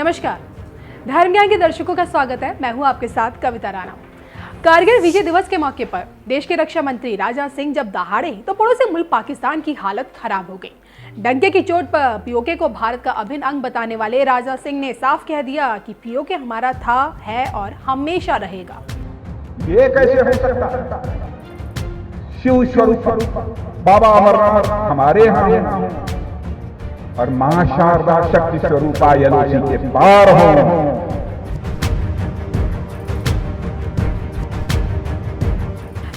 नमस्कार, धर्म ज्ञान के दर्शकों का स्वागत है। मैं हूं आपके साथ कविता राणा। कारगिल विजय दिवस के मौके पर देश के रक्षा मंत्री राजनाथ सिंह जब दहाड़े तो पड़ोसी मुल्क पाकिस्तान की हालत खराब हो गई। डंके की चोट पर पीओके को भारत का अभिन्न अंग बताने वाले राजनाथ सिंह ने साफ कह दिया कि पीओके हमारा था, है और हमेशा रहेगा। ये कैसे हो सकता? शिव स्वरूप बाबा अमरनाथ हमारे यहाँ हो और मां शारदा शक्ति स्वरूपा एलओसी के पार हो।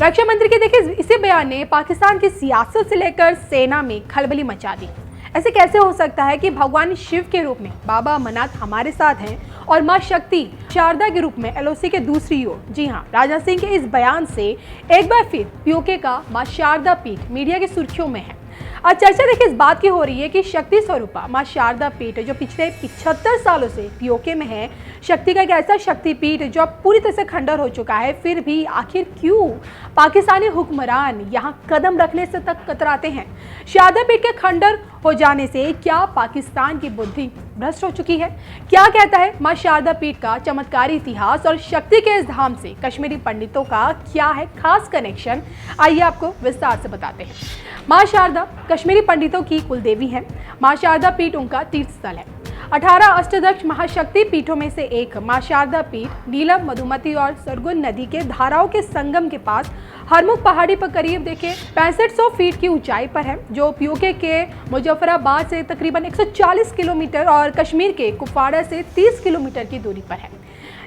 रक्षा मंत्री के देखिए इसी बयान ने पाकिस्तान की सियासत से लेकर सेना में खलबली मचा दी। ऐसे कैसे हो सकता है कि भगवान शिव के रूप में बाबा अमरनाथ हमारे साथ हैं और मां शक्ति शारदा के रूप में एलओसी के दूसरी ओर। जी हां, राजनाथ सिंह के इस बयान से एक बार फिर पीओके का मां शारदा पीठ मीडिया की सुर्खियों में है। आज चर्चा देखिए इस बात की हो रही है कि शक्ति स्वरूपा मां शारदा पीठ जो पिछले 75 सालों से पीओके में है, शक्ति का एक ऐसा शक्तिपीठ जो अब पूरी तरह से खंडर हो चुका है, फिर भी आखिर क्यों पाकिस्तानी हुक्मरान यहां कदम रखने से तक कतराते हैं? शारदा पीठ के खंडर हो जाने से क्या पाकिस्तान की बुद्धि भ्रष्ट हो चुकी है? क्या कहता है मां शारदा पीठ का चमत्कारी इतिहास और शक्ति के इस धाम से कश्मीरी पंडितों का क्या है खास कनेक्शन? आइए आपको विस्तार से बताते हैं। मां शारदा कश्मीरी पंडितों की कुलदेवी है। मां शारदा पीठ उनका तीर्थ स्थल है। 18 अष्टदक्ष महाशक्ति पीठों में से एक मां शारदा पीठ नीलम, मधुमती और सरगुन नदी के धाराओं के संगम के पास हरमुख पहाड़ी पर करीब देखिए 6500 फीट की ऊंचाई पर है, जो पीओके के मुजफ्फराबाद से तकरीबन 140 किलोमीटर और कश्मीर के कुपवाड़ा से 30 किलोमीटर की दूरी पर है।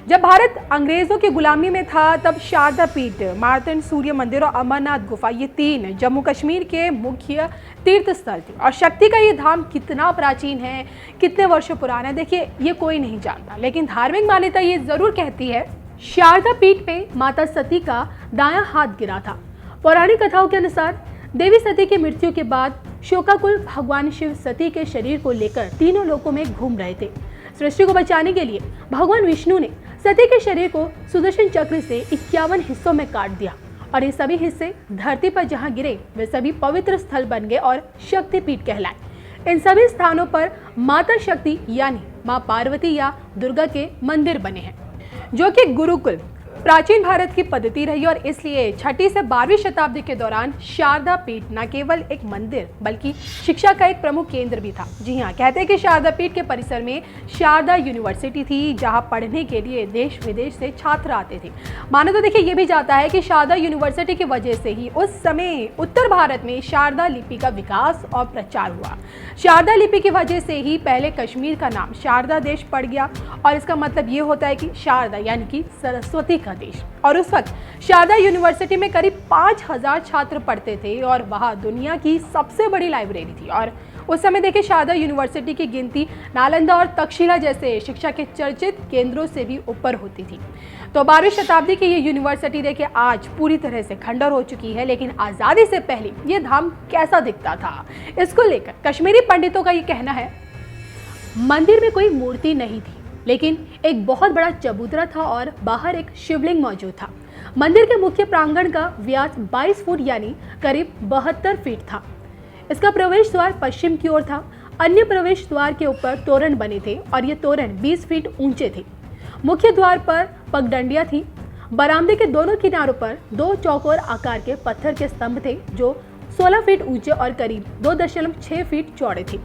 जब भारत अंग्रेजों की गुलामी में था तब शारदा पीठ, मार्तंड सूर्य मंदिर और अमरनाथ गुफा ये तीन जम्मू कश्मीर के मुख्य तीर्थ स्थल थे। और शक्ति का ये धाम कितना प्राचीन है, कितने वर्षों पुराना है, देखिए ये कोई नहीं जानता, लेकिन धार्मिक मान्यता ये जरूर कहती है शारदा पीठ पे माता सती का दायां हाथ गिरा था। पौराणिक कथाओं के अनुसार देवी सती की मृत्यु के बाद शोकाकुल भगवान शिव सती के शरीर को लेकर तीनों लोकों में घूम रहे थे। सृष्टि को बचाने के लिए भगवान विष्णु ने सती के शरीर को सुदर्शन चक्र से 51 हिस्सों में काट दिया और ये सभी हिस्से धरती पर जहां गिरे वे सभी पवित्र स्थल बन गए और शक्तिपीठ कहलाए। इन सभी स्थानों पर माता शक्ति यानी मां पार्वती या दुर्गा के मंदिर बने हैं, जो कि गुरुकुल प्राचीन भारत की पद्धति रही और इसलिए 6वीं से 12वीं शताब्दी के दौरान शारदा पीठ न केवल एक मंदिर बल्कि शिक्षा का एक प्रमुख केंद्र भी था। जी हाँ, कहते हैं कि शारदा पीठ के परिसर में शारदा यूनिवर्सिटी थी, जहां पढ़ने के लिए देश विदेश से छात्र आते थे। माना तो देखिए ये भी जाता है कि शारदा यूनिवर्सिटी की वजह से ही उस समय उत्तर भारत में शारदा लिपि का विकास और प्रचार हुआ। शारदा लिपि की वजह से ही पहले कश्मीर का नाम शारदा देश पड़ गया और इसका मतलब ये होता है कि शारदा यानी कि सरस्वती का देश। और उस वक्त शारदा यूनिवर्सिटी में करीब 5000 छात्र पढ़ते थे और वहाँ दुनिया की सबसे बड़ी लाइब्रेरी थी। और उस समय देखिए शारदा यूनिवर्सिटी की गिनती नालंदा और तक्षशिला जैसे शिक्षा के चर्चित केंद्रों से भी ऊपर होती थी। तो 12वीं शताब्दी की ये यूनिवर्सिटी देखिए आज पूरी तरह से खंडर हो चुकी है, लेकिन आज़ादी से पहले ये धाम कैसा दिखता था, इसको लेकर कश्मीरी पंडितों का ये कहना है मंदिर में कोई मूर्ति नहीं थी, लेकिन एक बहुत बड़ा चबूतरा था और बाहर एक शिवलिंग मौजूद था। मंदिर के मुख्य प्रांगण का व्यास 22 फुट यानी करीब 72 फीट था। इसका प्रवेश द्वार पश्चिम की ओर था। अन्य प्रवेश द्वार के ऊपर तोरण बने थे और ये तोरण 20 फीट ऊंचे थे। मुख्य द्वार पर पगडंडियां थी। बरामदे के दोनों किनारों पर 2 चौकोर आकार के पत्थर के स्तंभ थे, जो 16 फीट ऊंचे और करीब 2.6 फीट चौड़े थे।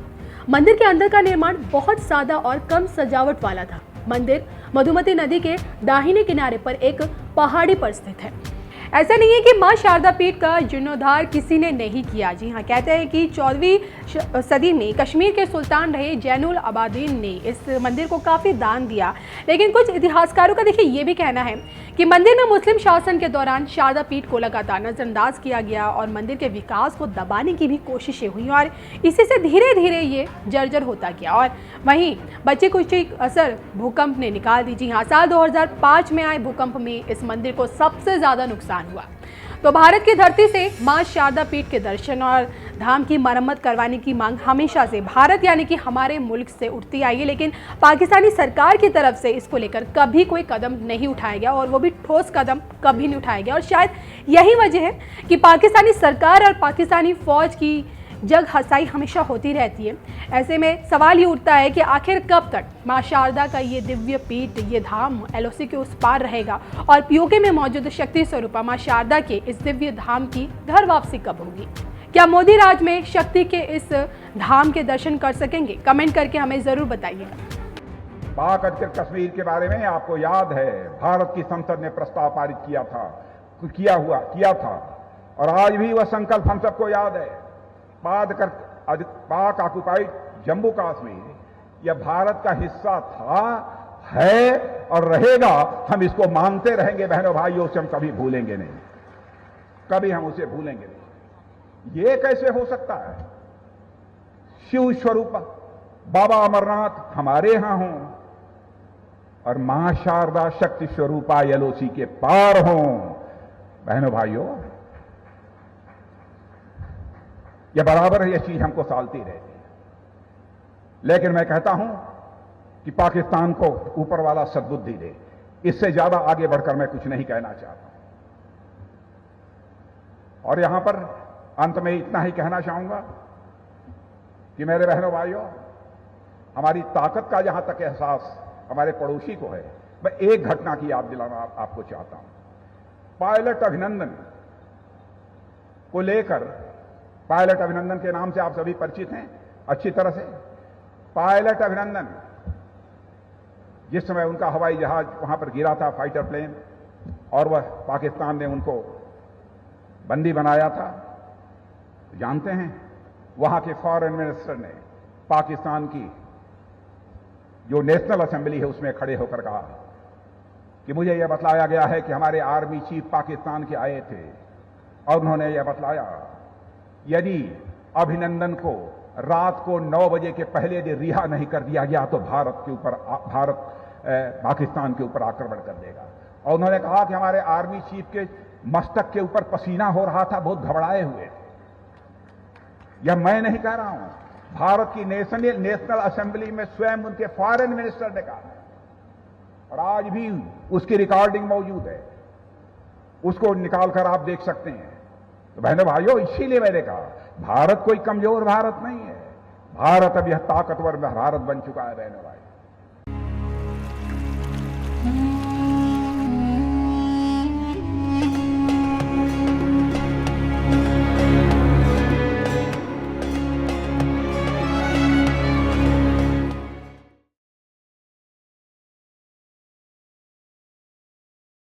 मंदिर के अंदर का निर्माण बहुत सादा और कम सजावट वाला था। मंदिर मधुमती नदी के दाहिने किनारे पर एक पहाड़ी पर स्थित है। ऐसा नहीं है कि मां शारदा पीठ का जीर्णोद्धार किसी ने नहीं किया। जी हाँ, कहते हैं कि 14वीं सदी में कश्मीर के सुल्तान रहे जैनुल आबादीन ने इस मंदिर को काफ़ी दान दिया, लेकिन कुछ इतिहासकारों का देखिए ये भी कहना है कि मंदिर में मुस्लिम शासन के दौरान शारदा पीठ को लगातार नजरअंदाज किया गया और मंदिर के विकास को दबाने की भी कोशिशें हुई और इसी से धीरे धीरे ये जर्जर होता गया। और वहीं बच्चे कुछ असर भूकंप ने निकाल दी। जी हाँ, साल 2005 में आए भूकंप में इस मंदिर को सबसे ज़्यादा नुकसान हुआ। तो भारत की धरती से मां शारदा पीठ के दर्शन और धाम की मरम्मत करवाने की मांग हमेशा से भारत यानी कि हमारे मुल्क से उठती आई है, लेकिन पाकिस्तानी सरकार की तरफ से इसको लेकर कभी कोई कदम नहीं उठाया गया और वो भी ठोस कदम कभी नहीं उठाया गया। और शायद यही वजह है कि पाकिस्तानी सरकार और पाकिस्तानी फौज की जग हंसाई हमेशा होती रहती है। ऐसे में सवाल ये उठता है कि आखिर कब तक मां शारदा का ये दिव्य पीठ, ये धाम एलओसी के उस पार रहेगा और पीओके में मौजूद शक्ति स्वरूपा मां शारदा के इस दिव्य धाम की घर वापसी कब होगी? क्या मोदी राज में शक्ति के इस धाम के दर्शन कर सकेंगे? कमेंट करके हमें जरूर बताइएगा। पाक अधिकृत कश्मीर के बारे में आपको याद है, भारत की संसद ने प्रस्ताव पारित किया था और आज भी वह संकल्प हम सबको याद है। पाक ऑक्युपाइड जम्मू कश्मीर यह भारत का हिस्सा था, है और रहेगा। हम इसको मानते रहेंगे बहनों भाइयों, उसे हम कभी भूलेंगे नहीं, कभी हम उसे भूलेंगे नहीं। ये कैसे हो सकता है? शिव स्वरूप बाबा अमरनाथ हमारे यहां हों और मां शारदा शक्ति स्वरूपा एलओसी के पार हों। बहनों भाइयों, यह बराबर है, यह चीज हमको सालती रहती है। लेकिन मैं कहता हूं कि पाकिस्तान को ऊपर वाला सद्बुद्धि दे। इससे ज्यादा आगे बढ़कर मैं कुछ नहीं कहना चाहता। और यहां पर अंत में इतना ही कहना चाहूंगा कि मेरे बहनों भाइयों, हमारी ताकत का जहां तक एहसास हमारे पड़ोसी को है, मैं एक घटना की याद दिलाना आपको चाहता हूं। पायलट अभिनंदन को लेकर, पायलट अभिनंदन के नाम से आप सभी परिचित हैं अच्छी तरह से। पायलट अभिनंदन, जिस समय उनका हवाई जहाज वहां पर गिरा था, फाइटर प्लेन, और वह पाकिस्तान ने उनको बंदी बनाया था, जानते हैं वहां के फॉरेन मिनिस्टर ने पाकिस्तान की जो नेशनल असेंबली है उसमें खड़े होकर कहा कि मुझे यह बतलाया गया है कि हमारे आर्मी चीफ पाकिस्तान के आए थे और उन्होंने यह बतलाया यदि अभिनंदन को रात को 9 बजे के पहले यदि रिहा नहीं कर दिया गया तो भारत पाकिस्तान के ऊपर आक्रमण कर देगा। और उन्होंने कहा कि हमारे आर्मी चीफ के मस्तक के ऊपर पसीना हो रहा था, बहुत घबराए हुए थे। यह मैं नहीं कह रहा हूं, भारत की नेशनल असेंबली में स्वयं उनके फॉरेन मिनिस्टर ने कहा, और आज भी उसकी रिकॉर्डिंग मौजूद है, उसको निकालकर आप देख सकते हैं। तो बहनों भाइयों, इसीलिए मैंने कहा भारत कोई कमजोर भारत नहीं है, भारत अब यह ताकतवर भारत बन चुका है बहनों भाई।